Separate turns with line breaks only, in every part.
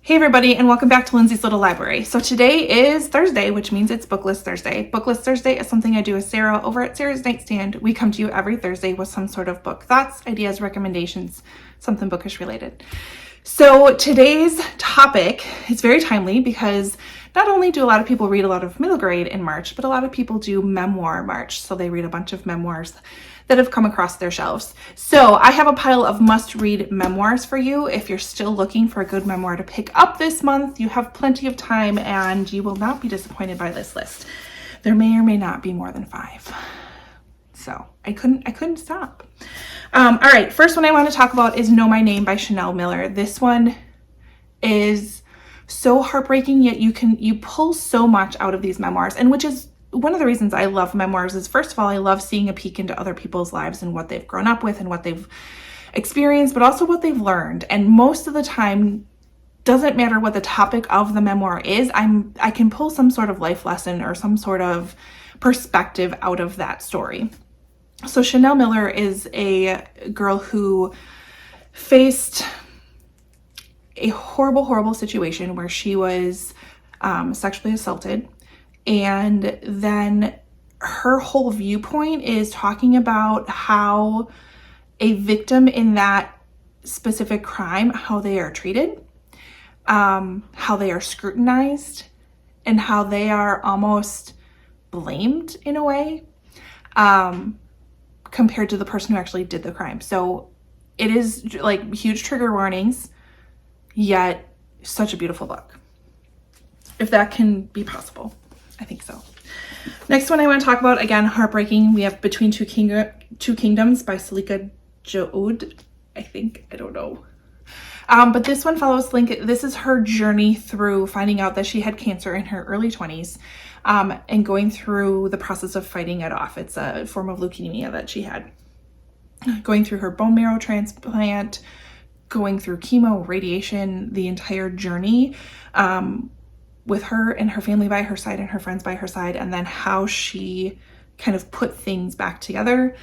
Hey everybody, and welcome back to Lindsey's Little Library. So today is Thursday, which means it's BookList Thursday. BookList Thursday is something I do with Sarah over at Sarah's Nightstand. We come to you every Thursday with some sort of book thoughts, ideas, recommendations, something bookish related. So today's topic is very timely because not only do a lot of people read a lot of middle grade in March, but a lot of people do memoir March. So they read a bunch of memoirs that have come across their shelves. So I have a pile of must-read memoirs for you. If you're still looking for a good memoir to pick up this month, you have plenty of time and you will not be disappointed by this list. There may or may not be more than 5. So I couldn't stop. All right, first one I want to talk about is Know My Name by Chanel Miller. This one is so heartbreaking, yet you pull so much out of these memoirs, and which is one of the reasons I love memoirs is, first of all, I love seeing a peek into other people's lives and what they've grown up with and what they've experienced, but also what they've learned. And most of the time, doesn't matter what the topic of the memoir is, I can pull some sort of life lesson or some sort of perspective out of that story. So Chanel Miller is a girl who faced a horrible, horrible situation where she was sexually assaulted. And then her whole viewpoint is talking about how a victim in that specific crime, how they are treated, how they are scrutinized, and how they are almost blamed in a way, compared to the person who actually did the crime. So it is like huge trigger warnings, yet such a beautiful book. If that can be possible. I think so. Next one I want to talk about, again, heartbreaking. We have Between Two Kingdoms by Salika Joud. I don't know. But this one follows this is her journey through finding out that she had cancer in her early 20s, and going through the process of fighting it off. It's a form of leukemia that she had. Going through her bone marrow transplant, going through chemo, radiation, the entire journey, with her and her family by her side and her friends by her side, and then how she kind of put things back together.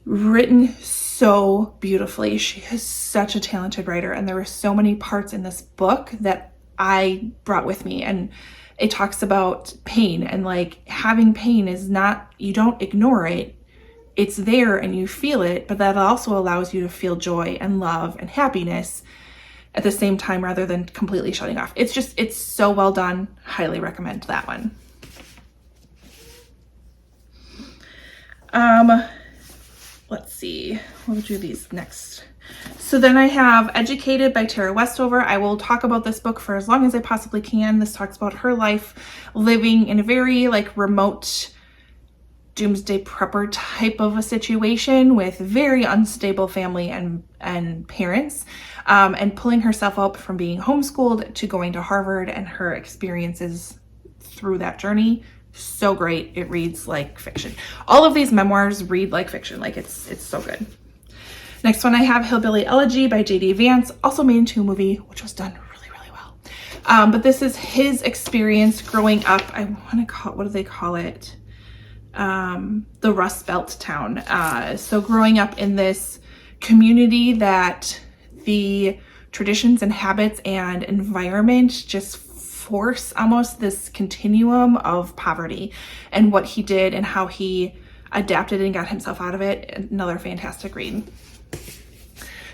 Written so beautifully. She is such a talented writer, and there were so many parts in this book that I brought with me. And it talks about pain, and like having pain is not, you don't ignore it. It's there and you feel it, but that also allows you to feel joy and love and happiness at the same time, rather than completely shutting off. It's so well done. Highly recommend that one. Let's see, what would do these next? So then I have Educated by Tara Westover. I will talk about this book for as long as I possibly can. This talks about her life living in a very like remote doomsday prepper type of a situation with very unstable family and parents, and pulling herself up from being homeschooled to going to Harvard and her experiences through that journey. So great. It reads like fiction. All of these memoirs read like fiction. Like it's so good. Next one I have Hillbilly Elegy by J.D. Vance, also made into a movie, which was done really, really well. But this is his experience growing up. I want to call it, what do they call it? The Rust Belt town. So growing up in this community that the traditions and habits and environment just force almost this continuum of poverty, and what he did and how he adapted and got himself out of it. Another fantastic read.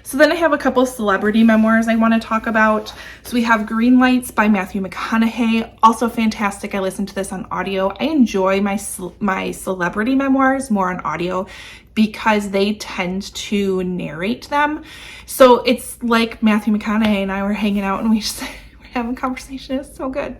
So then I have a couple celebrity memoirs I want to talk about. So we have Green Lights by Matthew McConaughey, also fantastic. I listened to this on audio. I enjoy my celebrity memoirs more on audio because they tend to narrate them. So it's like Matthew McConaughey and I were hanging out and we just we're having a conversation. It's so good.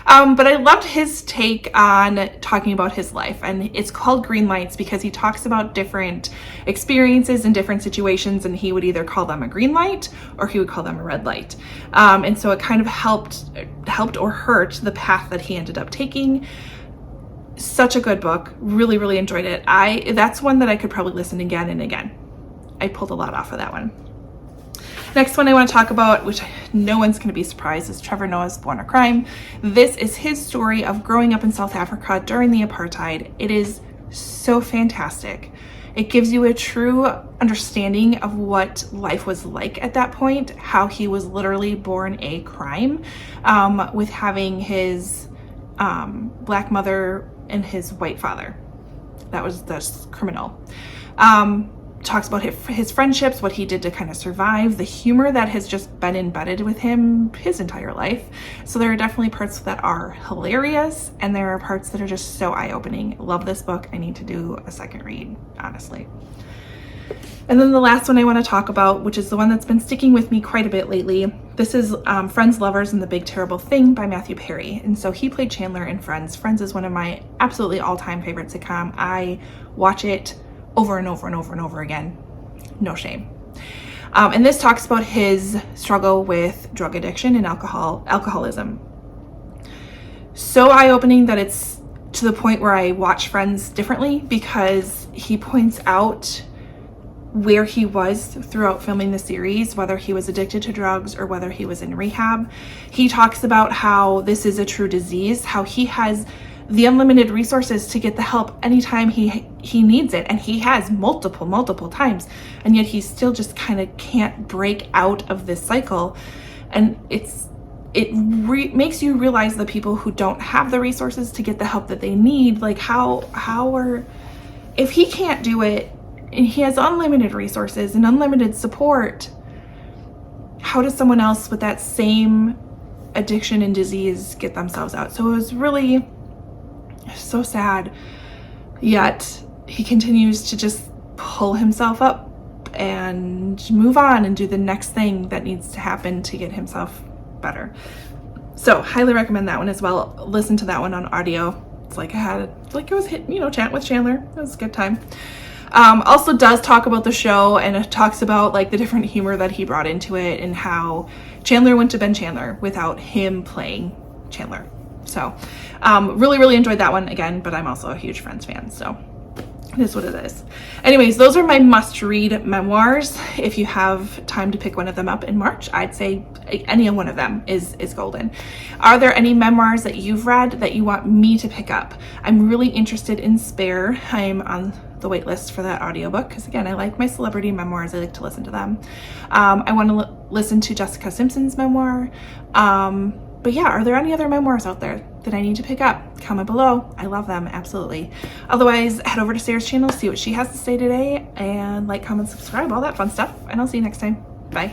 But I loved his take on talking about his life, and it's called Green Lights because he talks about different experiences and different situations, and he would either call them a green light or he would call them a red light. And so it kind of helped or hurt the path that he ended up taking. Such a good book. Really, really enjoyed it. That's one that I could probably listen again and again. I pulled a lot off of that one. Next one I want to talk about, which no one's going to be surprised, is Trevor Noah's Born a Crime. This is his story of growing up in South Africa during the apartheid. It is so fantastic. It gives you a true understanding of what life was like at that point, how he was literally born a crime, with having his black mother and his white father. That's criminal. Talks about his friendships, what he did to kind of survive, the humor that has just been embedded with him his entire life. So there are definitely parts that are hilarious, and there are parts that are just so eye-opening. Love this book. I need to do a second read, honestly. And then the last one I want to talk about, which is the one that's been sticking with me quite a bit lately. This is Friends, Lovers, and the Big Terrible Thing by Matthew Perry. And so he played Chandler in Friends. Friends is one of my absolutely all-time favorite sitcom. I watch it over and over and over and over again. No shame. And this talks about his struggle with drug addiction and alcoholism. So eye-opening that it's to the point where I watch Friends differently, because he points out where he was throughout filming the series, whether he was addicted to drugs or whether he was in rehab. He talks about how this is a true disease, how he has the unlimited resources to get the help anytime he needs it, and he has multiple times, and yet he still just kind of can't break out of this cycle. And it makes you realize the people who don't have the resources to get the help that they need, like if he can't do it and he has unlimited resources and unlimited support, how does someone else with that same addiction and disease get themselves out? So it was really so sad, yet he continues to just pull himself up and move on and do the next thing that needs to happen to get himself better. So highly recommend that one as well. Listen to that one on audio. It's like it was chat with Chandler. It was a good time. Also does talk about the show, and it talks about like the different humor that he brought into it and how Chandler wouldn't have been Chandler without him playing Chandler. So really enjoyed that one again, but I'm also a huge Friends fan, so it is what it is. Anyways, those are my must-read memoirs. If you have time to pick one of them up in March, I'd say any one of them is golden. Are there any memoirs that you've read that you want me to pick up? I'm really interested in Spare. I'm on the wait list for that audiobook because, again, I like my celebrity memoirs. I like to listen to them. I want to listen to Jessica Simpson's memoir. But yeah, are there any other memoirs out there that I need to pick up? Comment below. I love them, absolutely. Otherwise, head over to Sarah's channel, see what she has to say today, and like, comment, subscribe, all that fun stuff. And I'll see you next time. Bye.